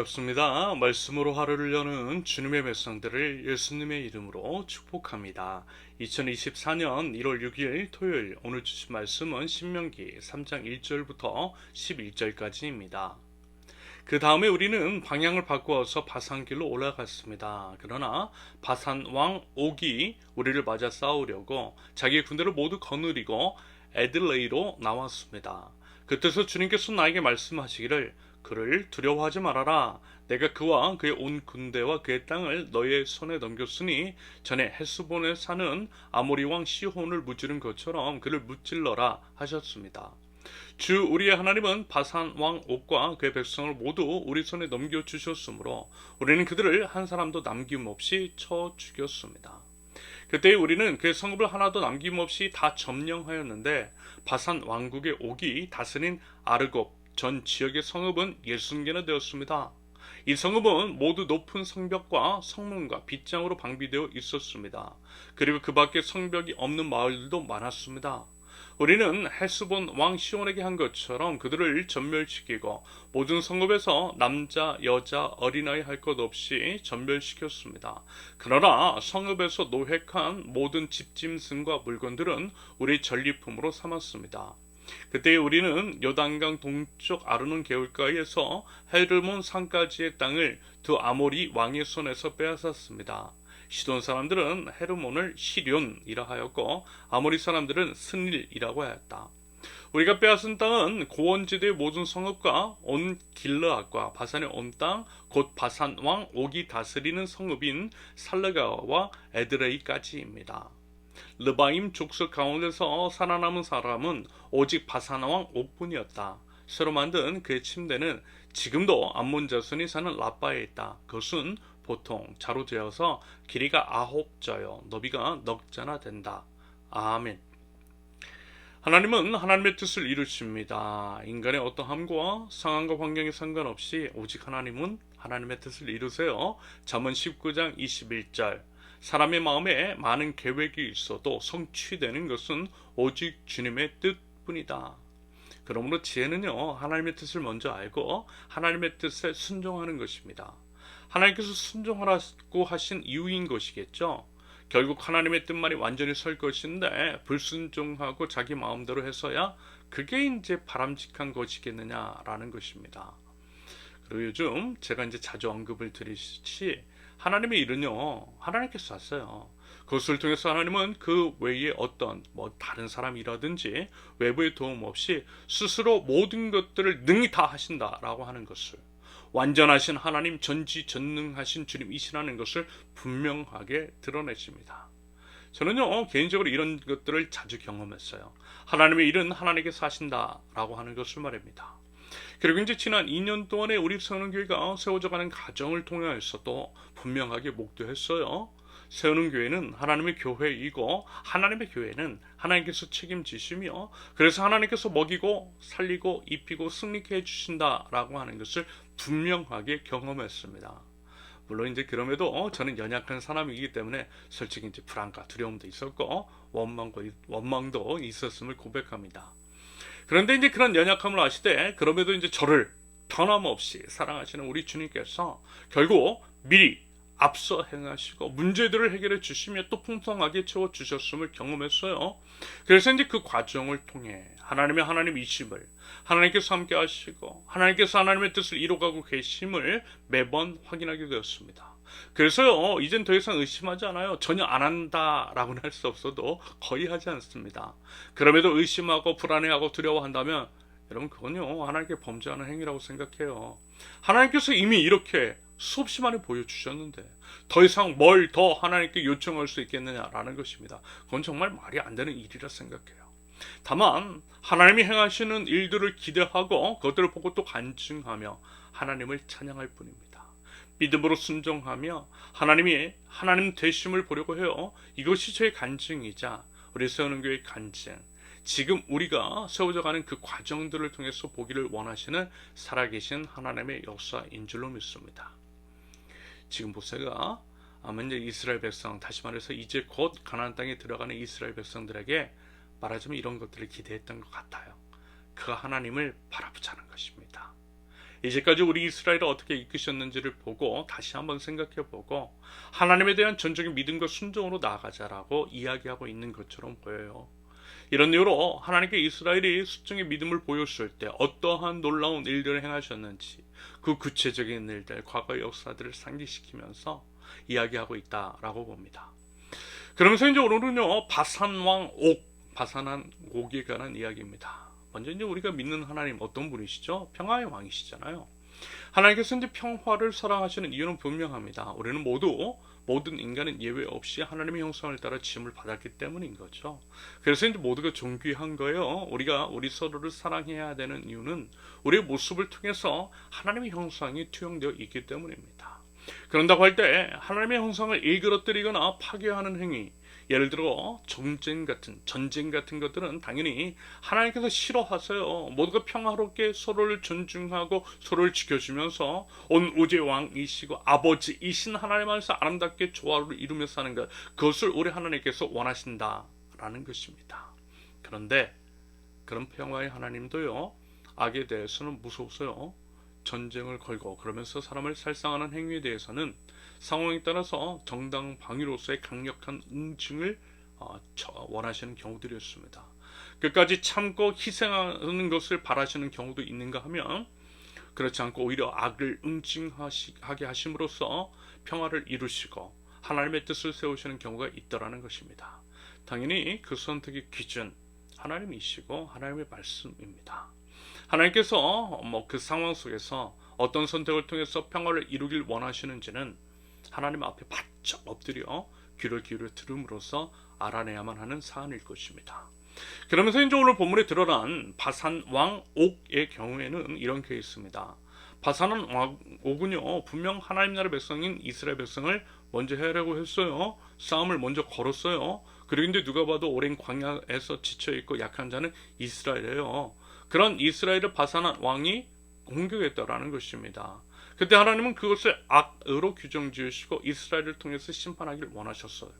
반갑습니다. 말씀으로 하루를 여는 주님의 백성들을 예수님의 이름으로 축복합니다. 2024년 1월 6일 토요일, 오늘 주신 말씀은 신명기 3장 1절부터 11절까지입니다. 그 다음에 우리는 방향을 바꾸어서 바산길로 올라갔습니다. 그러나 바산 왕 옥이 우리를 맞아 싸우려고 자기의 군대를 모두 거느리고 에들레이로 나왔습니다. 그때서 주님께서 나에게 말씀하시기를, 그를 두려워하지 말아라. 내가 그와 그의 온 군대와 그의 땅을 너의 손에 넘겼으니 전에 헤스본에 사는 아모리 왕 시혼을 무찌른 것처럼 그를 무찔러라 하셨습니다. 주 우리의 하나님은 바산 왕 옥과 그의 백성을 모두 우리 손에 넘겨주셨으므로 우리는 그들을 한 사람도 남김없이 쳐 죽였습니다. 그때 우리는 그의 성읍을 하나도 남김없이 다 점령하였는데 바산 왕국의 옥이 다스린 아르곱 전 지역의 성읍은 60개나 되었습니다. 이 성읍은 모두 높은 성벽과 성문과 빗장으로 방비되어 있었습니다. 그리고 그 밖에 성벽이 없는 마을들도 많았습니다. 우리는 헤스본 왕 시온에게 한 것처럼 그들을 전멸시키고 모든 성읍에서 남자, 여자, 어린아이 할 것 없이 전멸시켰습니다. 그러나 성읍에서 노획한 모든 집짐승과 물건들은 우리 전리품으로 삼았습니다. 그때 우리는 요단강 동쪽 아르논 개울가에서 헤르몬 산까지의 땅을 두 아모리 왕의 손에서 빼앗았습니다. 시돈 사람들은 헤르몬을 시륜이라 하였고 아모리 사람들은 스닐이라고 하였다. 우리가 빼앗은 땅은 고원지대의 모든 성읍과 온 길르앗과 바산의 온 땅, 곧 바산 왕 옥이 다스리는 성읍인 살르가와 에드레이까지입니다. 르바임 족속 가운데서 살아남은 사람은 오직 바산 왕 옥뿐이었다. 새로 만든 그의 침대는 지금도 암몬 자손이 사는 라빠에 있다. 그것은 보통 자로 되어서 길이가 9자요 너비가 넉 자나 된다. 아멘. 하나님은 하나님의 뜻을 이루십니다. 인간의 어떠함과 상황과 환경에 상관없이 오직 하나님은 하나님의 뜻을 이루세요. 잠언 19장 21절. 사람의 마음에 많은 계획이 있어도 성취되는 것은 오직 주님의 뜻뿐이다. 그러므로 지혜는요, 하나님의 뜻을 먼저 알고 하나님의 뜻에 순종하는 것입니다. 하나님께서 순종하라고 하신 이유인 것이겠죠. 결국 하나님의 뜻만이 완전히 설 것인데 불순종하고 자기 마음대로 해서야 그게 이제 바람직한 것이겠느냐라는 것입니다. 그리고 요즘 제가 이제 자주 언급을 드리듯이 하나님의 일은요, 하나님께서 하세요. 그것을 통해서 하나님은 그 외에 어떤 다른 사람이라든지 외부의 도움 없이 스스로 모든 것들을 능히 다 하신다라고 하는 것을, 완전하신 하나님, 전지전능하신 주님이시라는 것을 분명하게 드러내십니다. 저는요, 개인적으로 이런 것들을 자주 경험했어요. 하나님의 일은 하나님께서 하신다라고 하는 것을 말입니다. 그리고 이제 지난 2년 동안에 우리 세우는교회가 세워져가는 과정을 통해서도 분명하게 목도했어요. 세우는 교회는 하나님의 교회이고 하나님의 교회는 하나님께서 책임지시며, 그래서 하나님께서 먹이고 살리고 입히고 승리케 해주신다라고 하는 것을 분명하게 경험했습니다. 물론 이제 그럼에도 저는 연약한 사람이기 때문에 솔직히 이제 불안과 두려움도 있었고 원망도 있었음을 고백합니다. 그런데 이제 그런 연약함을 아시되, 그럼에도 이제 저를 변함없이 사랑하시는 우리 주님께서 결국 미리 앞서 행하시고 문제들을 해결해 주시며 또 풍성하게 채워 주셨음을 경험했어요. 그래서 이제 그 과정을 통해 하나님이심을, 하나님께서 함께 하시고 하나님께서 하나님의 뜻을 이루어가고 계심을 매번 확인하게 되었습니다. 그래서요, 이젠 더 이상 의심하지 않아요. 전혀 안 한다라고는 할 수 없어도 거의 하지 않습니다. 그럼에도 의심하고 불안해하고 두려워한다면 여러분, 그건요, 하나님께 범죄하는 행위라고 생각해요. 하나님께서 이미 이렇게 수없이 많이 보여주셨는데 더 이상 뭘 더 하나님께 요청할 수 있겠느냐라는 것입니다. 그건 정말 말이 안 되는 일이라 생각해요. 다만 하나님이 행하시는 일들을 기대하고 그것들을 보고 또 간증하며 하나님을 찬양할 뿐입니다. 믿음으로 순종하며 하나님 되심을 보려고 해요. 이것이 저의 간증이자 우리 세우는 교회의 간증, 지금 우리가 세워져가는 그 과정들을 통해서 보기를 원하시는 살아계신 하나님의 역사인 줄로 믿습니다. 지금 보세요. 이제 이스라엘 백성, 다시 말해서 이제 곧 가나안 땅에 들어가는 이스라엘 백성들에게 말하자면 이런 것들을 기대했던 것 같아요. 그 하나님을 바라보자는 것입니다. 이제까지 우리 이스라엘을 어떻게 이끄셨는지를 보고 다시 한번 생각해보고 하나님에 대한 전적인 믿음과 순종으로 나아가자라고 이야기하고 있는 것처럼 보여요. 이런 이유로 하나님께 이스라엘이 수정의 믿음을 보였을 때 어떠한 놀라운 일들을 행하셨는지 그 구체적인 일들, 과거의 역사들을 상기시키면서 이야기하고 있다라고 봅니다. 그러면서 이제 오늘은요, 바산 옥에 관한 이야기입니다. 먼저 이제 우리가 믿는 하나님 어떤 분이시죠? 평화의 왕이시잖아요. 하나님께서 이제 평화를 사랑하시는 이유는 분명합니다. 우리는 모든 인간은 예외 없이 하나님의 형상을 따라 지음을 받았기 때문인 거죠. 그래서 이제 모두가 존귀한 거예요. 우리가 우리 서로를 사랑해야 되는 이유는 우리의 모습을 통해서 하나님의 형상이 투영되어 있기 때문입니다. 그런다고 할 때 하나님의 형상을 일그러뜨리거나 파괴하는 행위, 예를 들어 전쟁 같은 것들은 당연히 하나님께서 싫어하세요. 모두가 평화롭게 서로를 존중하고 서로를 지켜주면서 온 우주의 왕이시고 아버지이신 하나님 안에서 아름답게 조화를 이루며 사는 것, 그것을 우리 하나님께서 원하신다라는 것입니다. 그런데 그런 평화의 하나님도요, 악에 대해서는 무서우세요. 전쟁을 걸고 그러면서 사람을 살상하는 행위에 대해서는 상황에 따라서 정당 방위로서의 강력한 응징을 원하시는 경우들이었습니다. 끝까지 참고 희생하는 것을 바라시는 경우도 있는가 하면 그렇지 않고 오히려 악을 응징하게 하심으로써 평화를 이루시고 하나님의 뜻을 세우시는 경우가 있더라는 것입니다. 당연히 그 선택의 기준 하나님이시고 하나님의 말씀입니다. 하나님께서 그 상황 속에서 어떤 선택을 통해서 평화를 이루길 원하시는지는 하나님 앞에 바짝 엎드려 귀를 기울여 들음으로써 알아내야만 하는 사안일 것입니다. 그러면서 이제 오늘 본문에 드러난 바산 왕 옥의 경우에는 이런 케이스입니다. 바산 왕 옥은요, 분명 하나님 나라 백성인 이스라엘 백성을 먼저 해하려고 했어요. 싸움을 먼저 걸었어요. 그리고 이제 누가 봐도 오랜 광야에서 지쳐있고 약한 자는 이스라엘이에요. 그런 이스라엘을 바산한 왕이 공격했다라는 것입니다. 그때 하나님은 그것을 악으로 규정 지으시고 이스라엘을 통해서 심판하기를 원하셨어요.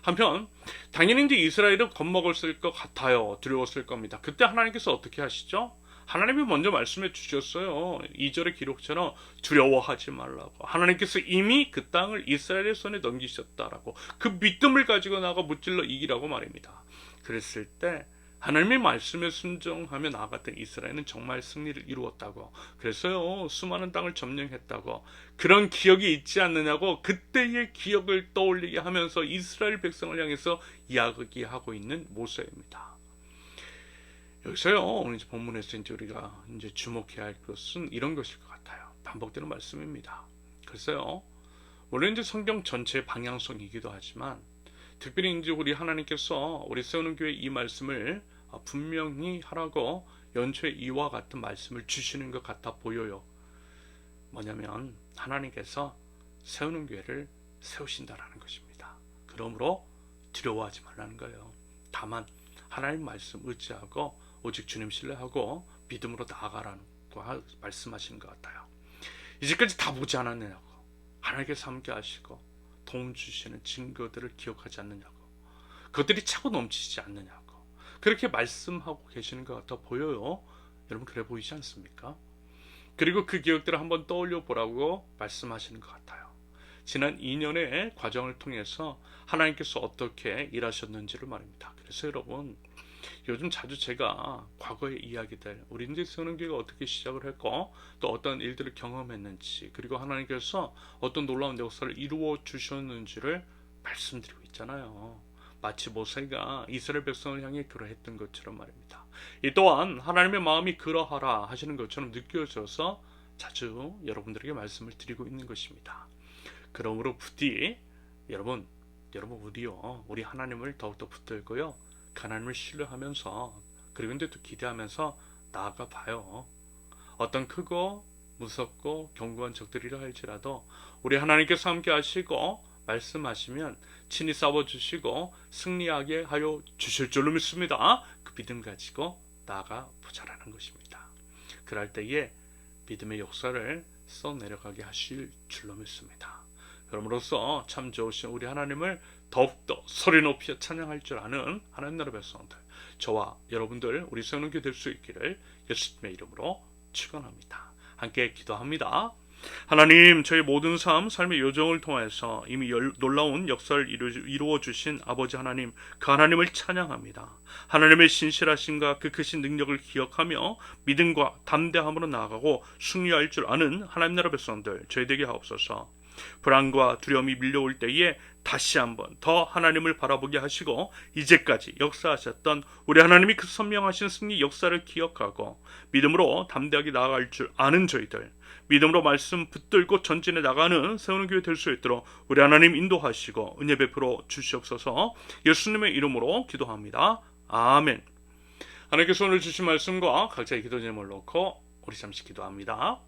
한편 당연히 이제 이스라엘은 겁먹었을 것 같아요. 두려웠을 겁니다. 그때 하나님께서 어떻게 하시죠? 하나님이 먼저 말씀해 주셨어요. 2절의 기록처럼 두려워하지 말라고. 하나님께서 이미 그 땅을 이스라엘의 손에 넘기셨다라고, 그 믿음을 가지고 나가 무찔러 이기라고 말입니다. 그랬을 때 하나님의 말씀에 순종하며 나아갔던 이스라엘은 정말 승리를 이루었다고, 그래서요 수많은 땅을 점령했다고, 그런 기억이 있지 않느냐고 그때의 기억을 떠올리게 하면서 이스라엘 백성을 향해서 이야기하고 있는 모세입니다. 여기서요 오늘 이제 본문에서 이제 우리가 이제 주목해야 할 것은 이런 것일 것 같아요. 반복되는 말씀입니다. 글쎄요, 물론 이제 성경 전체의 방향성이기도 하지만 특별히 이제 우리 하나님께서 우리 세우는 교회 이 말씀을 분명히 하라고 연초에 이와 같은 말씀을 주시는 것 같아 보여요. 뭐냐면 하나님께서 세우는 교회를 세우신다라는 것입니다. 그러므로 두려워하지 말라는 거예요. 다만 하나님 말씀 의지하고 오직 주님 신뢰하고 믿음으로 나아가라고 말씀하시는 것 같아요. 이제까지 다 보지 않았느냐고, 하나님께서 함께 하시고 도움 주시는 증거들을 기억하지 않느냐고, 그것들이 차고 넘치지 않느냐고 그렇게 말씀하고 계시는 것 같아 보여요. 여러분 그래 보이지 않습니까? 그리고 그 기억들을 한번 떠올려 보라고 말씀하시는 것 같아요. 지난 2년의 과정을 통해서 하나님께서 어떻게 일하셨는지를 말입니다. 그래서 여러분 요즘 자주 제가 과거의 이야기들, 우리 이제 세우는교회가 어떻게 시작을 했고 또 어떤 일들을 경험했는지, 그리고 하나님께서 어떤 놀라운 역사를 이루어 주셨는지를 말씀드리고 있잖아요. 마치 모세가 이스라엘 백성을 향해 그러했던 것처럼 말입니다. 이 또한 하나님의 마음이 그러하라 하시는 것처럼 느껴져서 자주 여러분들에게 말씀을 드리고 있는 것입니다. 그러므로 부디 여러분 우리 하나님을 더욱더 붙들고요, 하나님을 신뢰하면서 그리고 근데 또 기대하면서 나아가 봐요. 어떤 크고 무섭고 견고한 적들이라 할지라도 우리 하나님께서 함께 하시고 말씀하시면 친히 싸워주시고 승리하게 하여 주실 줄로 믿습니다. 그 믿음 가지고 나아가 보자라는 것입니다. 그럴 때에 믿음의 역사를 써내려가게 하실 줄로 믿습니다. 그럼으로써 참 좋으신 우리 하나님을 더욱더 소리 높여 찬양할 줄 아는 하나님 나라 백성들, 저와 여러분들 우리 세우는 교회 될 수 있기를 예수님의 이름으로 축원합니다. 함께 기도합니다. 하나님, 저희 모든 삶의 요정을 통해서 이미 놀라운 역사를 이루어 주신 아버지 하나님, 그 하나님을 찬양합니다. 하나님의 신실하심과 그 크신 능력을 기억하며 믿음과 담대함으로 나아가고 승리할 줄 아는 하나님 나라 백성들 저희 되게 하옵소서. 불안과 두려움이 밀려올 때에 다시 한번 더 하나님을 바라보게 하시고 이제까지 역사하셨던 우리 하나님이 그 선명하신 승리 역사를 기억하고 믿음으로 담대하게 나아갈 줄 아는 저희들, 믿음으로 말씀 붙들고 전진해 나가는 세우는 교회 될 수 있도록 우리 하나님 인도하시고 은혜 베풀어 주시옵소서. 예수님의 이름으로 기도합니다. 아멘. 하나님께서 오늘 주신 말씀과 각자의 기도 제목을 놓고 우리 잠시 기도합니다.